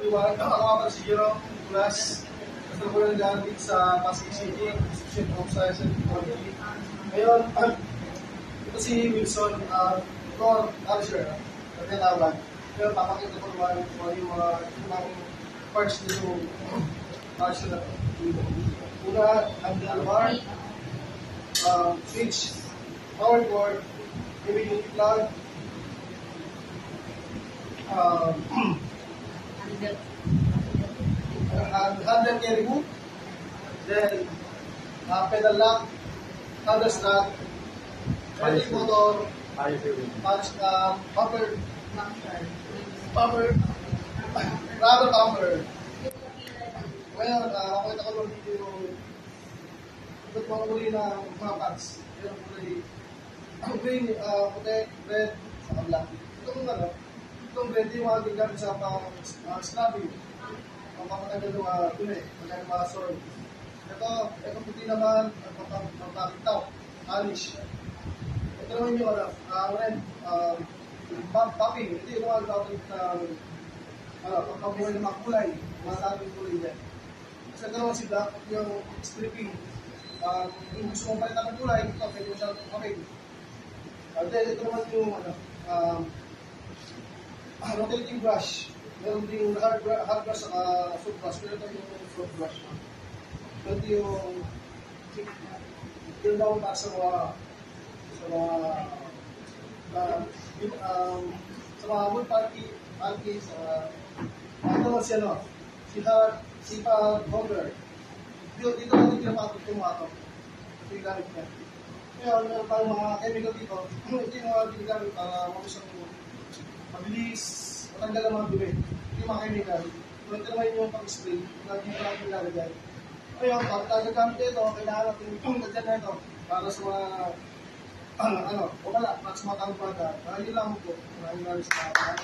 everyone. Ako nga si Jerome Plus. Gusto ko lang gamit sa Pasig City, Institution of Science and Technology. Ngayon, ito si Wilson, Lord Archer, natawag. Ngayon, papakita ko naman kung yung mga parts nito Archer na ito. Una, handlebar, switch, power cord, heavy duty plug, handle carry hook, then pedal lock, handle strap, electric motor, rubber bumper. Ngayon, makita ko lang dito yung iba't mga uli ng mga parts. Yan ang kulay green, puti, red, saka black. Itong red yung mga gagamit sa scrubbing. Ang papatanggal ng mga dumi, magkano mga soil. Ito puti naman, ang papakitaw, polish. Ito naman yung red, popping. Ito yung mga gawin ng pagkabuhay ng mga kulay, mga sabing kulay dyan. Kasi ito naman si black, yung stripping. Kung gusto mong palitan ng kulay, ito, pwede mo siya popping. Then ito naman yung rotating brush. Meron din yung hard brush sa soft brush. Pero ito yung soft brush. Ito yung daw para sa mga wood party, ito naman si hard holder. Dito natin pinapatog itong mga ito. Ito yung gamit niya. Ngayon, meron tayong mga chemical dito. Ito yung mga ginagamit para mabilis matanggal ang mga dumi. Ito yung mga chemical. Ito naman yung pang-spray na dito natin nilalagay. Ngayon, pag gagamit ito, kailangan natin itong nadyan na ito para sa mga wala, para sa mga kalupata. Yun lang po. Maraming sa mga